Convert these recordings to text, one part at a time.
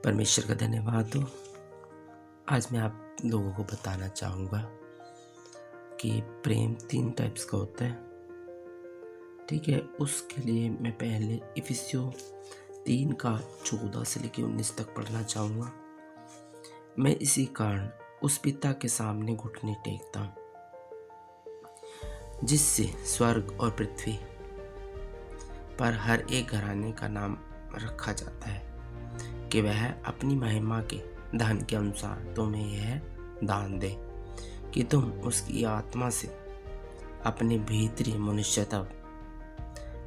परमेश्वर का धन्यवाद हो। आज मैं आप लोगों को बताना चाहूँगा कि प्रेम 3 टाइप्स का होता है। ठीक है, उसके लिए मैं पहले इफिसियों 3 का 14 से लेकर 19 तक पढ़ना चाहूँगा। मैं इसी कारण उस पिता के सामने घुटने टेकता हूँ जिससे स्वर्ग और पृथ्वी पर हर एक घराने का नाम रखा जाता है कि वह अपनी महिमा के धन के अनुसार तुम्हें यह दान दे कि तुम उसकी आत्मा से अपने भीतरी मनुष्यता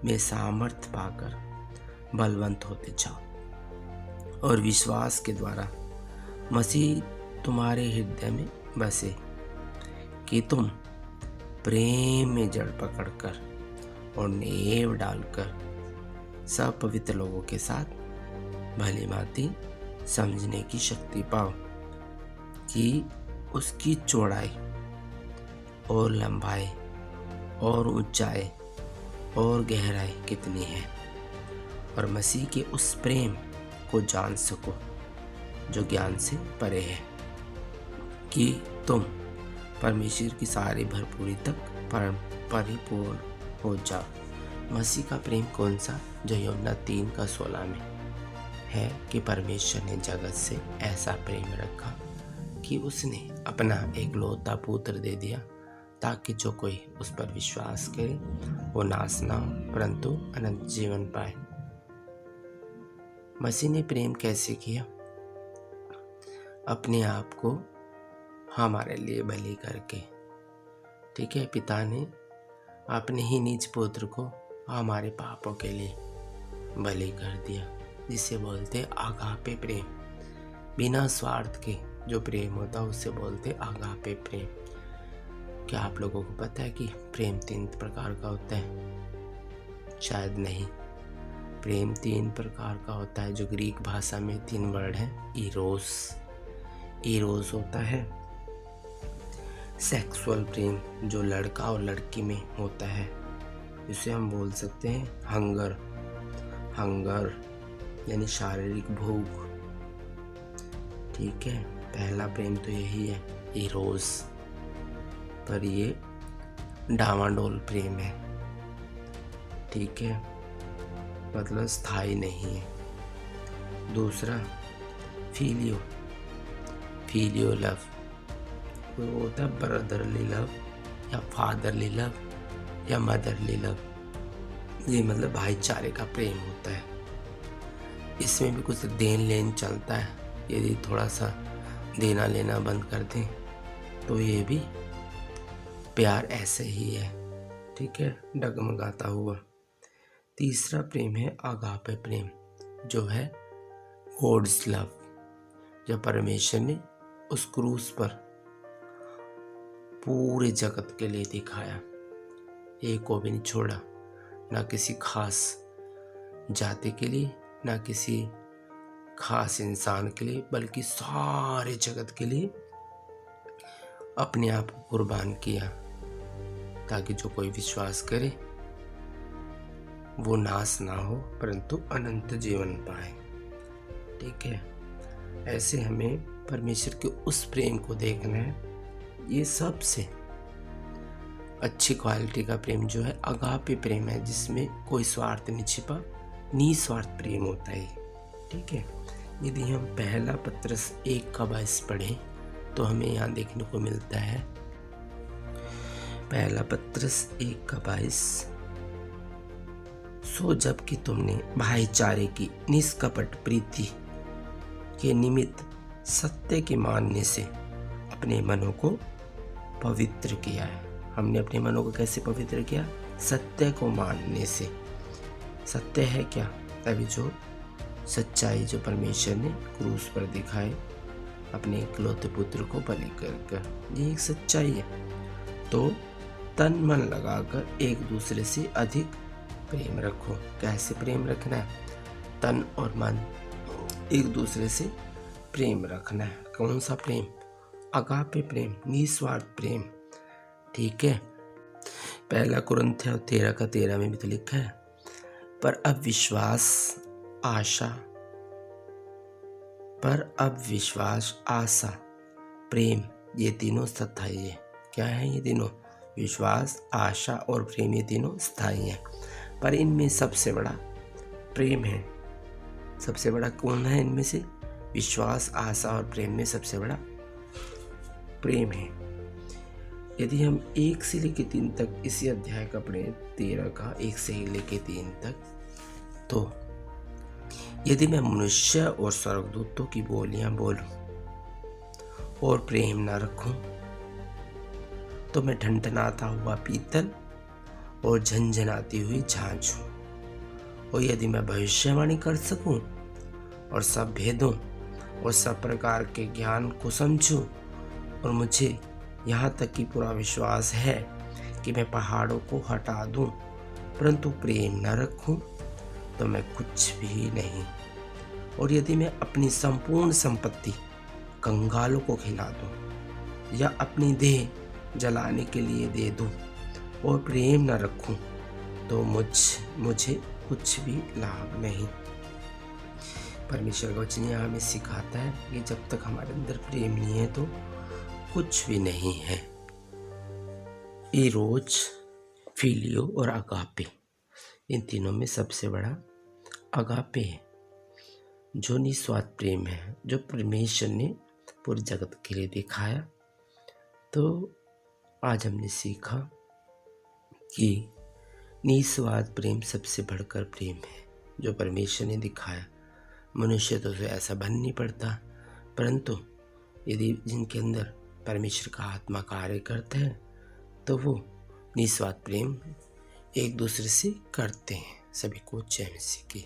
में सामर्थ्य पाकर बलवंत होते जाओ और विश्वास के द्वारा मसीह तुम्हारे हृदय में बसे कि तुम प्रेम में जड़ पकड़कर और नेव डालकर सब पवित्र लोगों के साथ भली भांति समझने की शक्ति पाओ कि उसकी चौड़ाई और लंबाई और ऊंचाई और गहराई कितनी है, और मसीह के उस प्रेम को जान सको जो ज्ञान से परे है, कि तुम परमेश्वर की सारी भरपूरी तक परिपूर्ण हो जाओ। मसीह का प्रेम कौन सा? जो यूहन्ना 3:16 में है कि परमेश्वर ने जगत से ऐसा प्रेम रखा कि उसने अपना एकलौता पुत्र दे दिया ताकि जो कोई उस पर विश्वास करे वो नाश ना हो परंतु अनंत जीवन पाए। मसीह ने प्रेम कैसे किया? अपने आप को हमारे लिए बलि करके। ठीक है, पिता ने अपने ही निज पुत्र को हमारे पापों के लिए बलि कर दिया, जिसे बोलते आगापे प्रेम। बिना स्वार्थ के जो प्रेम होता है उसे बोलते आगापे प्रेम। क्या आप लोगों को पता है कि प्रेम 3 प्रकार का होता है? शायद नहीं। प्रेम 3 प्रकार का होता है, जो ग्रीक भाषा में 3 वर्ड है। इरोस होता है सेक्सुअल प्रेम, जो लड़का और लड़की में होता है, जिसे हम बोल सकते हैं हंगर यानी शारीरिक भूख। ठीक है, पहला प्रेम तो यही है, इरोस। पर ये डावाडोल प्रेम है। ठीक है, मतलब स्थायी नहीं है। दूसरा फिलियो लव, वो होता है ब्रदरली लव या फादरली लव या मदरली लव। ये मतलब भाईचारे का प्रेम होता है। इसमें भी कुछ देन लेन चलता है। यदि थोड़ा सा देना लेना बंद कर दें तो ये भी प्यार ऐसे ही है। ठीक है, डगमगाता हुआ। तीसरा प्रेम है आगापे प्रेम, जो है गॉड्स लव, जब परमेश्वर ने उस क्रूस पर पूरे जगत के लिए दिखाया, एक को भी नहीं छोड़ा, ना किसी खास जाति के लिए ना किसी खास इंसान के लिए, बल्कि सारे जगत के लिए अपने आप को कुर्बान किया ताकि जो कोई विश्वास करे वो नाश ना हो परंतु अनंत जीवन पाए। ठीक है, ऐसे हमें परमेश्वर के उस प्रेम को देखना है। ये सबसे अच्छी क्वालिटी का प्रेम जो है अगापे प्रेम है, जिसमें कोई स्वार्थ नहीं छिपा, निस्वार्थ प्रेम होता है। ठीक है, यदि हम पहला पत्रस 1:22 पढ़ें तो हमें यहाँ देखने को मिलता है, पहला पत्रस 1:22, सो जबकि तुमने भाईचारे की निष्कपट प्रीति के निमित्त सत्य के मानने से अपने मनों को पवित्र किया है। हमने अपने मनों को कैसे पवित्र किया? सत्य को मानने से। सत्य है क्या? अभी जो सच्चाई जो परमेश्वर ने क्रूस पर दिखाए अपने इकलौते पुत्र को बलि कर, ये एक सच्चाई है। तो तन मन लगाकर एक दूसरे से अधिक प्रेम रखो। कैसे प्रेम रखना है? तन और मन एक दूसरे से प्रेम रखना है। कौन सा प्रेम? अगापे प्रेम, निस्वार्थ प्रेम। ठीक है, पहला कुरिन्थियों 13:13 में भी तो लिखा है, पर अब विश्वास, आशा पर अब विश्वास, आशा, प्रेम, ये तीनों स्थायी है। क्या है ये तीनों? विश्वास, आशा और प्रेम, ये तीनों स्थायी हैं। पर इनमें सबसे बड़ा प्रेम है। सबसे बड़ा कौन है इनमें से? विश्वास, आशा और प्रेम में सबसे बड़ा प्रेम है। यदि हम 1 से लेकर 3 तक इसी अध्याय का पढ़ें, 13 का 1 से लेकर 3 तक, तो यदि मैं मनुष्य और स्वर्गदूतों की बोलियां बोलूं और प्रेम न रखूं, तो मैं ठनठनाता हुआ पीतल और झनझनाती हुई झांझ हूं। और यदि मैं भविष्यवाणी कर सकूं और सब भेदों और सब प्रकार के ज्ञान को समझूं, और मुझे यहाँ तक कि पूरा विश्वास है कि मैं पहाड़ों को हटा दूं, परंतु प्रेम न रखूं, तो मैं कुछ भी नहीं। और यदि मैं अपनी संपूर्ण संपत्ति कंगालों को खिला दूं या अपनी देह जलाने के लिए दे दूं और प्रेम न रखूं, तो मुझे कुछ भी लाभ नहीं। परमेश्वर का वचन यहाँ हमें सिखाता है कि जब तक हमारे अंदर प्रेम नहीं है तो कुछ भी नहीं है। इरोज, फिलियो और अगापे, इन तीनों में सबसे बड़ा अगापे है, जो निस्वार्थ प्रेम है, जो परमेश्वर ने पूरे जगत के लिए दिखाया। तो आज हमने सीखा कि निस्वार्थ प्रेम सबसे बढ़कर प्रेम है, जो परमेश्वर ने दिखाया। मनुष्य तो ऐसा बन नहीं पड़ता, परंतु यदि जिनके अंदर परमेश्वर का आत्मा कार्य करता है, तो वो निस्वार्थ प्रेम एक दूसरे से करते हैं। सभी को जय मसीह की।